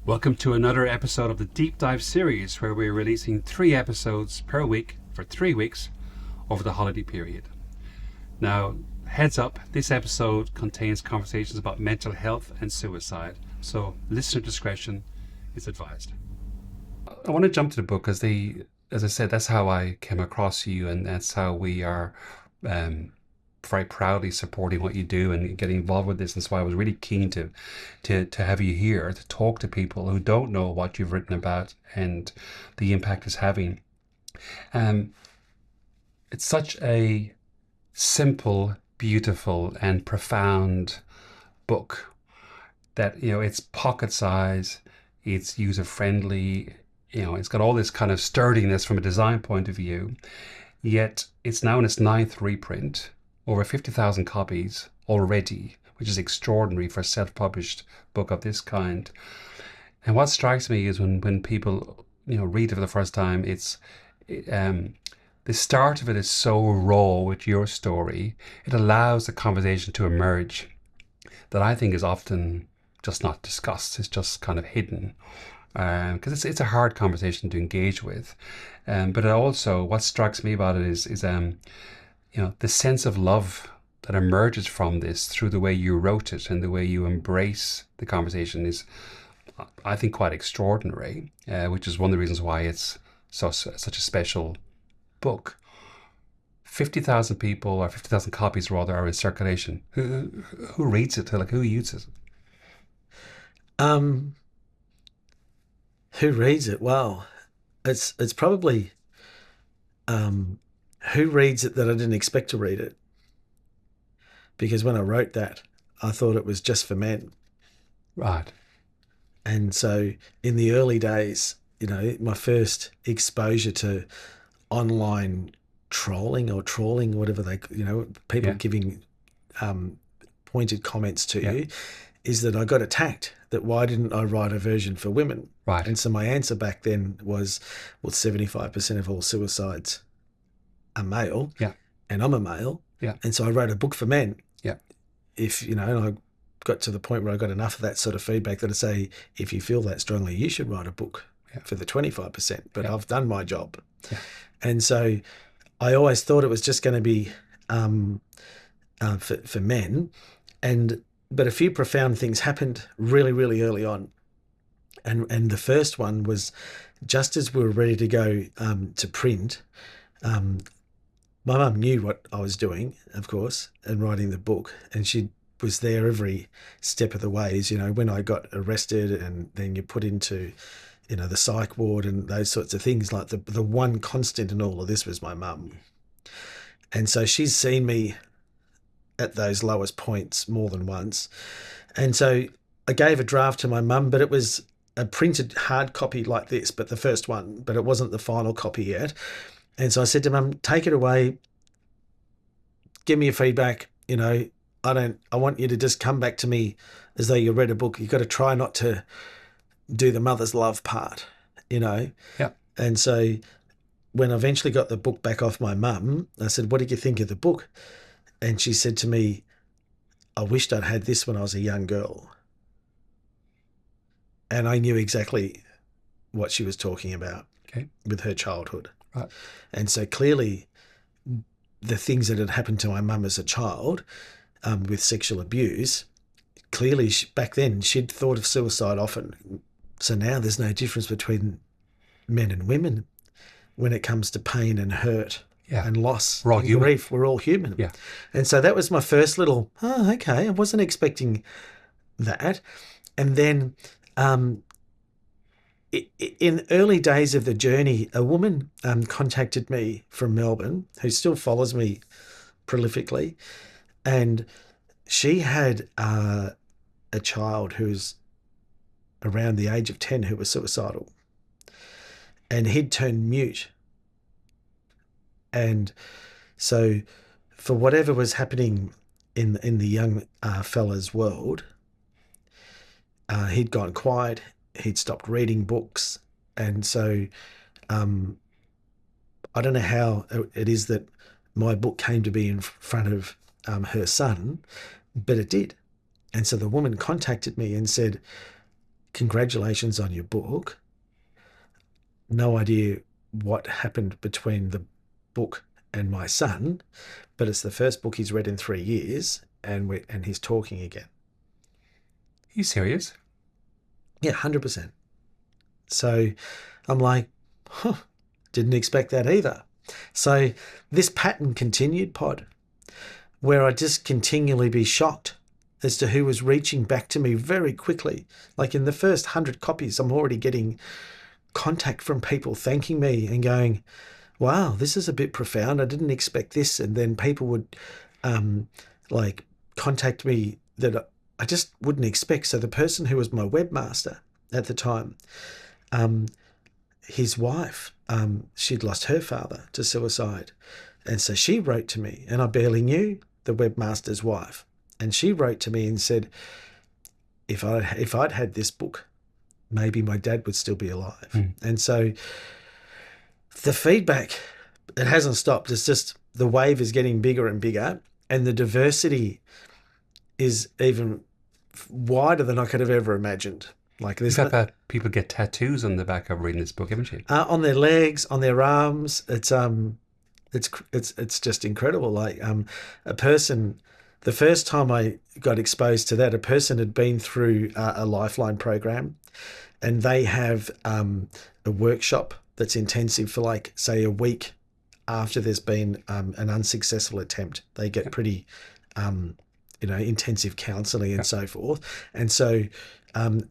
Welcome to another episode of the Deep Dive series where we're releasing 3 episodes per week for 3 weeks over the holiday period. Now, heads up, this episode contains conversations about mental health and suicide, so listener discretion is advised. I want to jump to the book because as I said, that's how I came across you, and that's how we are very proudly supporting what you do and getting involved with this. And so I was really keen to have you here to talk to people who don't know what you've written about and the impact it's having. It's such a simple, beautiful, and profound book that, it's pocket size, it's user friendly, it's got all this kind of sturdiness from a design point of view, yet it's now in its 9th reprint, over 50,000 copies already, which is extraordinary for a self-published book of this kind. And what strikes me is when people, read it for the first time, the start of it is so raw with your story. It allows the conversation to emerge that I think is often just not discussed. It's just kind of hidden. Because it's a hard conversation to engage with. But it also, what strikes me about it is the sense of love that emerges from this through the way you wrote it and the way you embrace the conversation is, I think, quite extraordinary, which is one of the reasons why it's such a special book. 50,000 people, or 50,000 copies rather, are in circulation. Who reads it? Who uses it? Who reads it? Well, it's probably who reads it that I didn't expect to read it. Because when I wrote that, I thought it was just for men. Right. And so in the early days, my first exposure to online trolling or trawling, whatever people giving pointed comments to you, is that I got attacked, that why didn't I write a version for women? Right. And so my answer back then was, 75% of all suicides are male. Yeah. And I'm a male. Yeah. And so I wrote a book for men. Yeah. And I got to the point where I got enough of that sort of feedback that I say, if you feel that strongly, you should write a book for the 25%, but I've done my job. Yeah. And so I always thought it was just going to be for men. But a few profound things happened really, really early on. And the first one was just as we were ready to go to print, my mum knew what I was doing, of course, and writing the book. And she was there every step of the ways, when I got arrested and then you put into, the psych ward and those sorts of things. Like the one constant in all of this was my mum. And so she's seen me at those lowest points more than once. And so I gave a draft to my mum, but it was a printed hard copy like this, but the first one, but it wasn't the final copy yet. And so I said to Mum, take it away, give me your feedback. I want you to just come back to me as though you read a book. You've got to try not to do the mother's love part, Yeah. And so when I eventually got the book back off my mum, I said, what did you think of the book? And she said to me, I wished I'd had this when I was a young girl. And I knew exactly what she was talking about with her childhood. Right. And so clearly the things that had happened to my mum as a child with sexual abuse, clearly back then she'd thought of suicide often. So now there's no difference between men and women when it comes to pain and hurt and loss. We're all human. Grief. We're all human. Yeah. And so that was my first little, okay, I wasn't expecting that. And then in early days of the journey, a woman contacted me from Melbourne who still follows me prolifically, and she had a child who's around the age of 10 who was suicidal, and he'd turned mute. And so for whatever was happening in the young fella's world, he'd gone quiet. He'd stopped reading books. And so I don't know how it is that my book came to be in front of her son, but it did. And so the woman contacted me and said, congratulations on your book. No idea what happened between the book and my son, but it's the first book he's read in 3 years, and he's talking again. You serious? Yeah, 100%. So I'm like, huh, didn't expect that either. So this pattern continued, Pod, where I'd just continually be shocked as to who was reaching back to me very quickly. Like in the first 100 copies, I'm already getting contact from people thanking me and going, wow, this is a bit profound. I didn't expect this. And then people would like contact me that I just wouldn't expect. So the person who was my webmaster at the time, his wife, she'd lost her father to suicide. And so she wrote to me, and I barely knew the webmaster's wife. And she wrote to me and said, if I'd had this book, maybe my dad would still be alive. And so the feedback, it hasn't stopped. It's just the wave is getting bigger and bigger, and the diversity is even wider than I could have ever imagined. Like You've had people get tattoos on the back of reading this book, haven't you? On their legs, on their arms. It's just incredible. Like a person, the first time I got exposed to that, a person had been through a Lifeline program, and they have a workshop that's intensive for, like, say, a week after there's been an unsuccessful attempt. They get pretty, intensive counselling and so forth. And so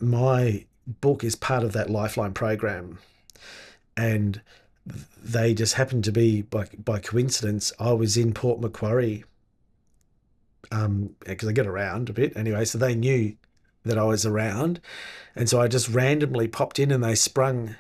my book is part of that Lifeline program, and they just happened to be, by coincidence, I was in Port Macquarie because I get around a bit anyway, so they knew that I was around, and so I just randomly popped in, and they sprung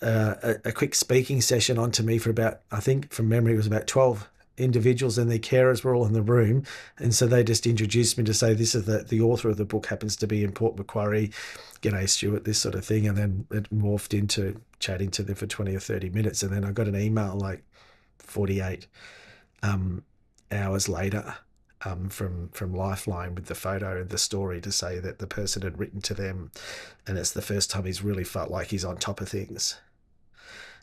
a quick speaking session onto me for about, I think from memory it was about 12 individuals, and their carers were all in the room, and so they just introduced me to say, this is the author of the book happens to be in Port Macquarie, g'day Stuart, this sort of thing. And then it morphed into chatting to them for 20 or 30 minutes, and then I got an email like 48 hours later from Lifeline with the photo and the story to say that the person had written to them, and it's the first time he's really felt like he's on top of things.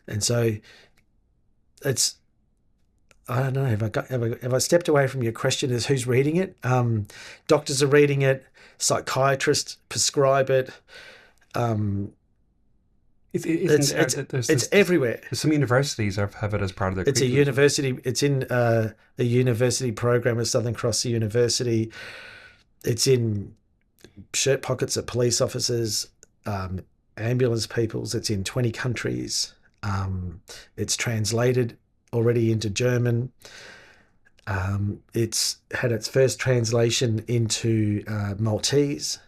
And so it's, I don't know, have I stepped away from your question as who's reading it? Doctors are reading it, psychiatrists prescribe it. It's everywhere. Some universities have it as part of their. It's a university. It's in a university program at Southern Cross University. It's in shirt pockets at police officers, ambulance peoples. It's in 20 countries. It's translated already into German. It's had its first translation into Maltese.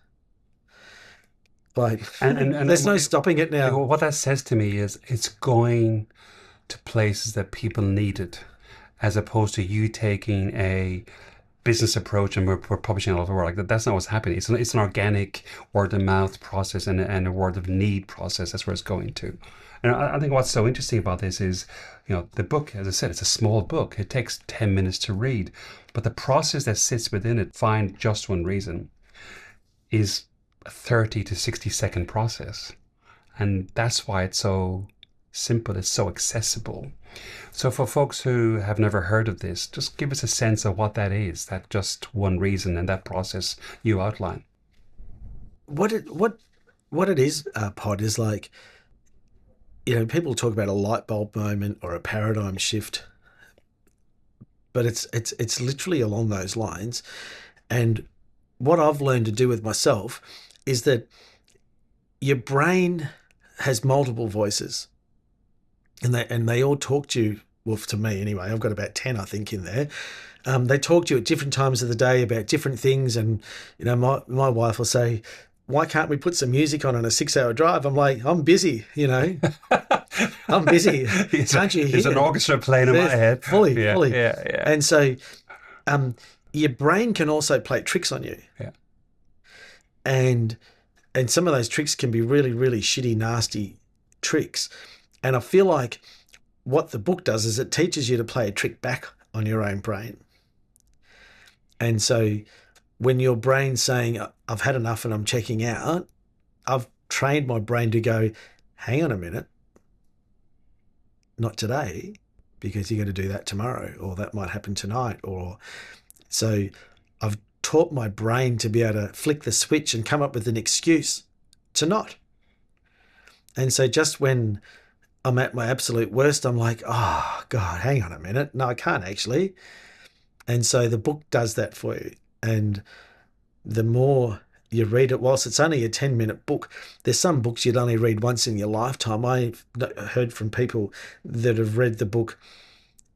Like, and there's no stopping it now. What that says to me is it's going to places that people need it, as opposed to you taking a business approach and we're publishing all over the world. Like that's not what's happening. It's an organic word of mouth process and a word of need process. That's where it's going to. And I think what's so interesting about this is, the book, as I said, it's a small book. It takes 10 minutes to read, but the process that sits within it, find just one reason, is a 30 to 60 second process. And that's why it's so simple. It's so accessible. So for folks who have never heard of this, just give us a sense of what that is, that just one reason and that process you outline. What it is, Pod, is like, people talk about a light bulb moment or a paradigm shift, but it's literally along those lines. And what I've learned to do with myself is that your brain has multiple voices, and they all talk to you. Well, to me anyway, I've got about 10, I think, in there. They talk to you at different times of the day about different things, and my wife will say, why can't we put some music on a 6-hour drive? I'm like, I'm busy, I'm busy. Can't you hear? There's an orchestra playing in my head. Fully. Yeah. And so your brain can also play tricks on you. Yeah. And some of those tricks can be really, really shitty, nasty tricks. And I feel like what the book does is it teaches you to play a trick back on your own brain. And so when your brain's saying, I've had enough and I'm checking out, I've trained my brain to go, hang on a minute, not today, because you got to do that tomorrow, or that might happen tonight, or so I've taught my brain to be able to flick the switch and come up with an excuse to not. And so just when I'm at my absolute worst, I'm like, oh God, hang on a minute. No, I can't actually. And so the book does that for you. And the more you read it, whilst it's only a 10-minute book, there's some books you'd only read once in your lifetime. I've heard from people that have read the book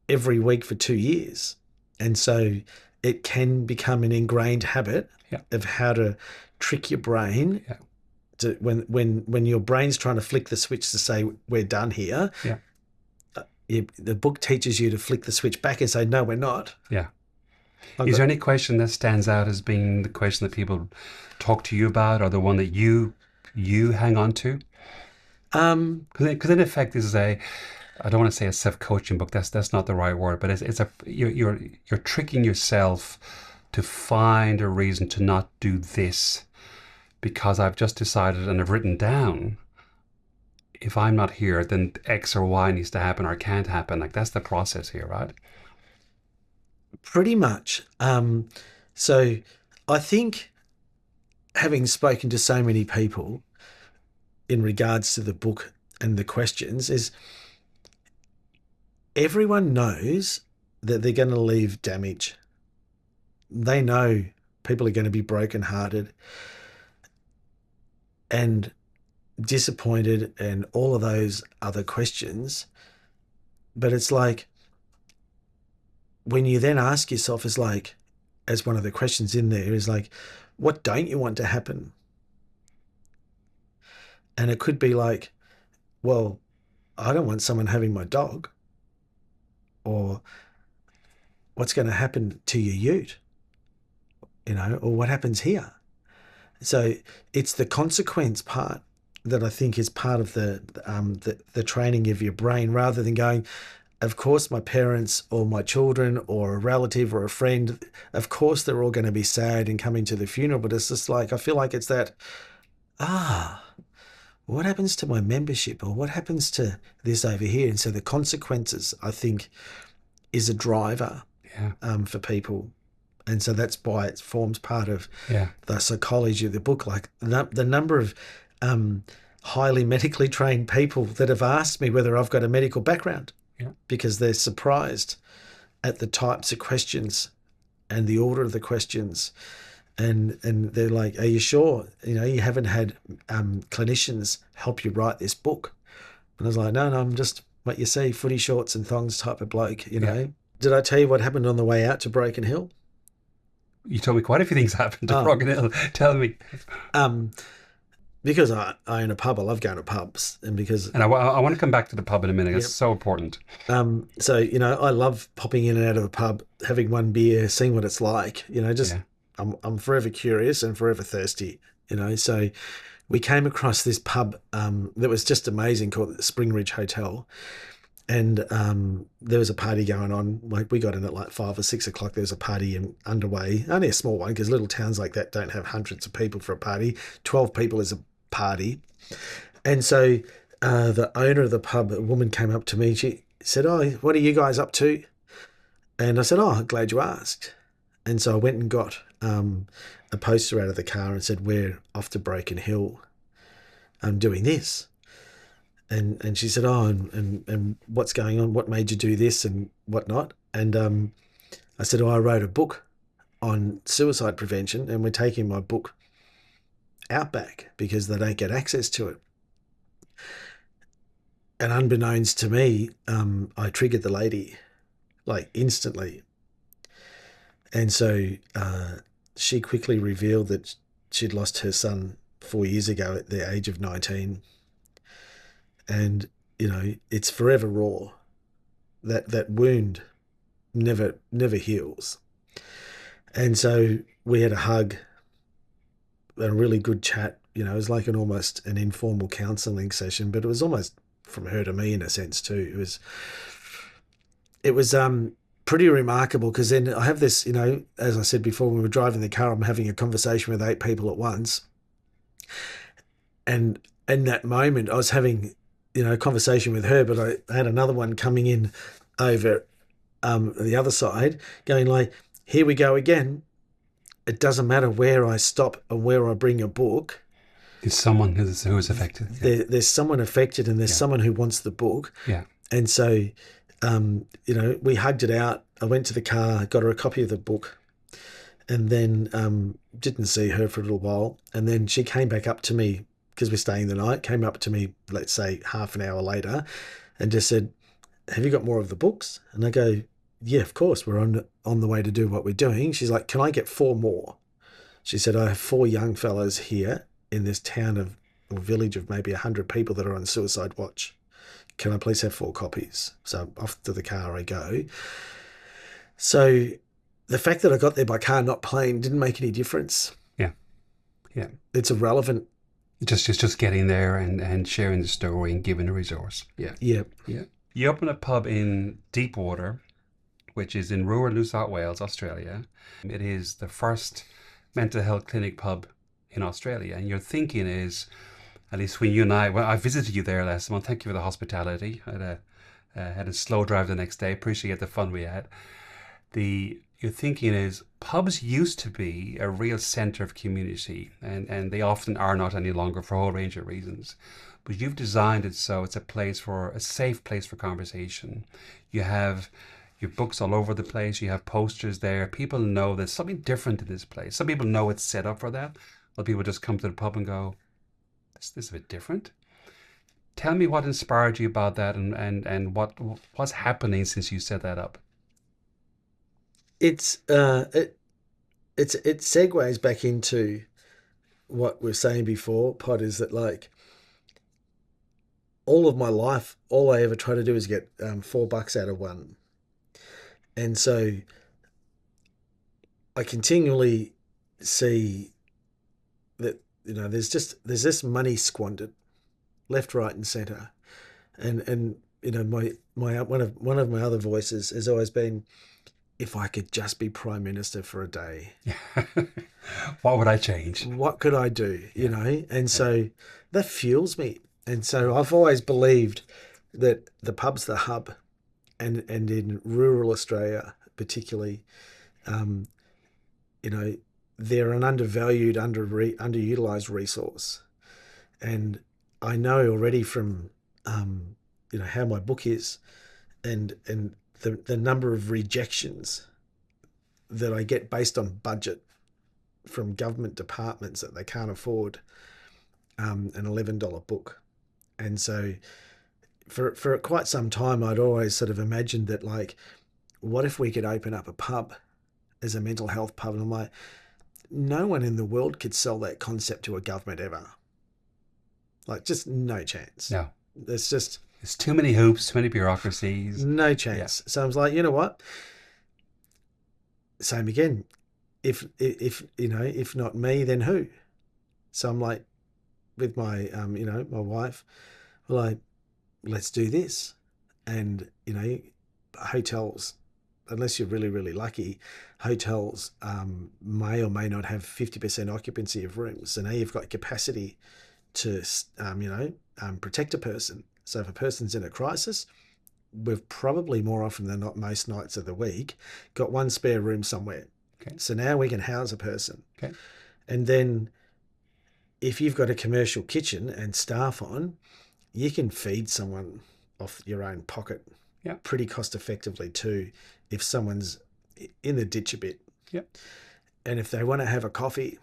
every week for 2 years. And so it can become an ingrained habit Yeah. of how to trick your brain. Yeah. To, when your brain's trying to flick the switch to say, we're done here, Yeah. The book teaches you to flick the switch back and say, no, we're not. Yeah. Is there any question that stands out as being the question that people talk to you about, or the one that you hang on to? Because in effect, this is I don't want to say a self-coaching book. That's not the right word, but you're tricking yourself to find a reason to not do this, because I've just decided and I've written down, if I'm not here, then X or Y needs to happen or can't happen. Like, that's the process here, right? Pretty much. So I think, having spoken to so many people in regards to the book and the questions, is everyone knows that they're going to leave damage. They know people are going to be brokenhearted and disappointed and all of those other questions. But it's like, when you then ask yourself, is like, as one of the questions in there is like, what don't you want to happen? And it could be like, well, I don't want someone having my dog. Or what's going to happen to your ute? Or what happens here? So it's the consequence part that I think is part of the training of your brain, rather than going, of course, my parents or my children or a relative or a friend, of course, they're all going to be sad and coming to the funeral. But it's just like, I feel like it's that, what happens to my membership, or what happens to this over here? And so the consequences, I think, is a driver for people. And so that's why it forms part of the psychology of the book. Like the number of highly medically trained people that have asked me whether I've got a medical background, because they're surprised at the types of questions and the order of the questions. And they're like, are you sure? You haven't had clinicians help you write this book? And I was like, no, I'm just what you see, footy shorts and thongs type of bloke, Did I tell you what happened on the way out to Broken Hill? You told me quite a few things happened to Broken Hill. Tell me. Because I own a pub, I love going to pubs, and I want to come back to the pub in a minute. It's so important. So I love popping in and out of a pub, having one beer, seeing what it's like. I'm forever curious and forever thirsty. So we came across this pub that was just amazing, called the Spring Ridge Hotel. And there was a party going on. Like, we got in at like 5 or 6 o'clock. There was a party underway, only a small one, because little towns like that don't have hundreds of people for a party. 12 people is a party. And so the owner of the pub, a woman, came up to me. She said, "Oh, what are you guys up to?" And I said, "Oh, glad you asked." And so I went and got a poster out of the car and said, "We're off to Broken Hill. I'm doing this." And she said, "Oh, and what's going on? What made you do this and whatnot?" And I said, "Oh, I wrote a book on suicide prevention, and we're taking my book out back because they don't get access to it." And unbeknownst to me, I triggered the lady, like, instantly. And so she quickly revealed that she'd lost her son 4 years ago at the age of 19. And, it's forever raw. That wound never heals. And so we had a hug, a really good chat. It was like almost an informal counselling session, but it was almost from her to me in a sense too. It was pretty remarkable, because then I have this, as I said before, when we were driving the car, I'm having a conversation with 8 people at once. And in that moment, I was having, a conversation with her, but I had another one coming in over the other side, going like, "Here we go again. It doesn't matter where I stop and where I bring a book. It's someone who's affected. Yeah. There's someone affected, and there's Yeah. someone who wants the book." Yeah. And so, we hugged it out. I went to the car, got her a copy of the book, and then didn't see her for a little while. And then she came back up to me, because we're staying the night, came up to me, let's say half an hour later, and just said, "Have you got more of the books?" And I go, "Yeah, of course, we're on the way to do what we're doing." She's like, "Can I get 4 more?" She said, "I have 4 young fellas here in this town or village of maybe 100 people that are on suicide watch. Can I please have 4 copies?" So off to the car I go. So the fact that I got there by car, not plane, didn't make any difference. Yeah. Yeah. It's irrelevant. Just getting there and sharing the story and giving a resource. Yeah. Yeah. Yeah. You open a pub in Deepwater, which is in rural New South Wales, Australia. It is the first mental health clinic pub in Australia. And your thinking is, at least when you and I visited you there last month. Thank you for the hospitality. I had a slow drive the next day. Appreciate the fun we had. Your thinking is, pubs used to be a real centre of community, and they often are not any longer for a whole range of reasons. But you've designed it so it's a safe place for conversation. You have your books all over the place. You have posters there. People know there's something different in this place. Some people know it's set up for that. Other people just come to the pub and go, this is a bit different. Tell me what inspired you about that, and what's happening since you set that up. It segues back into what we were saying before, Pod, is that like all of my life, all I ever try to do is get $4 out of one. And so I continually see that, there's this money squandered left, right, and centre. And my one of my other voices has always been, if I could just be Prime Minister for a day, What would I change? what could I do? And so that fuels me. And so I've always believed that the pub's the hub, and in rural Australia particularly, they're an undervalued, underutilized resource. And I know already from how my book is, and the number of rejections that I get based on budget from government departments that they can't afford an $11 book. And so for quite some time, I'd always sort of imagined that, like, what if we could open up a pub as a mental health pub? And I'm like, no one in the world could sell that concept to a government ever. Like, just no chance. No. There's too many hoops, too many bureaucracies. No chance. Yeah. So I was like, you know what? Same again. If not me, then who? So I'm like, with my my wife, we're like, let's do this. And hotels, unless you're really, really lucky, hotels may or may not have 50% occupancy of rooms. So now you've got capacity to protect a person. So if a person's in a crisis, we've probably, more often than not, most nights of the week, got one spare room somewhere. Okay. So now we can house a person. Okay. And then if you've got a commercial kitchen and staff on, you can feed someone off your own pocket. Yeah. Pretty cost effectively too, if someone's in the ditch a bit. Yeah. And if they want to have a coffee,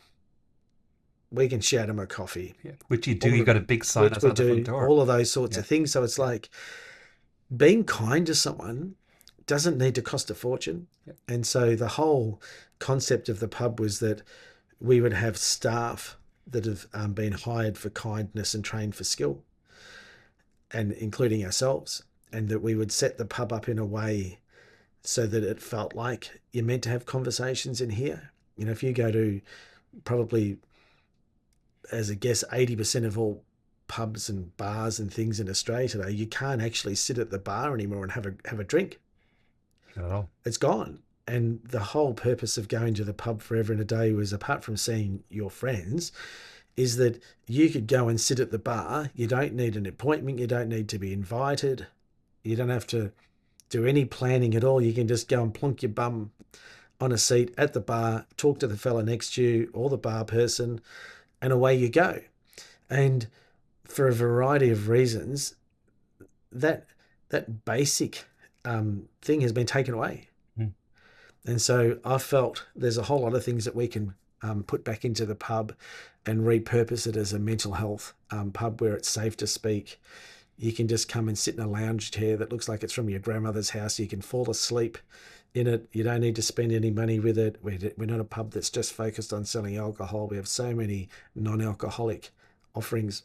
we can shout them a coffee. Yeah. Which you do. You've got a big sign outside the front door. All of those sorts of things. So it's like, being kind to someone doesn't need to cost a fortune. Yeah. And so the whole concept of the pub was that we would have staff that have been hired for kindness and trained for skill, and including ourselves, and that we would set the pub up in a way so that it felt like you're meant to have conversations in here. If you go to, probably, as a guess, 80% of all pubs and bars and things in Australia today, you can't actually sit at the bar anymore and have a drink. Not at all. It's gone. And the whole purpose of going to the pub forever and a day was, apart from seeing your friends, is that you could go and sit at the bar. You don't need an appointment. You don't need to be invited. You don't have to do any planning at all. You can just go and plonk your bum on a seat at the bar, talk to the fella next to you or the bar person, and away you go. And for a variety of reasons, that basic thing has been taken away. Mm. And so I felt there's a whole lot of things that we can put back into the pub and repurpose it as a mental health pub where it's safe to speak. You can just come and sit in a lounge chair that looks like it's from your grandmother's house. You can fall asleep in it. You don't need to spend any money with it. We're not a pub that's just focused on selling alcohol. We have so many non-alcoholic offerings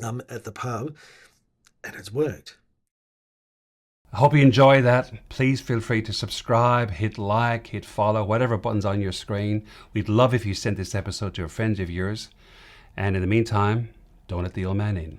at the pub, and it's worked. I hope you enjoy that. Please feel free to subscribe, hit like, hit follow, whatever button's on your screen. We'd love if you sent this episode to a friend of yours. And in the meantime, don't let the old man in.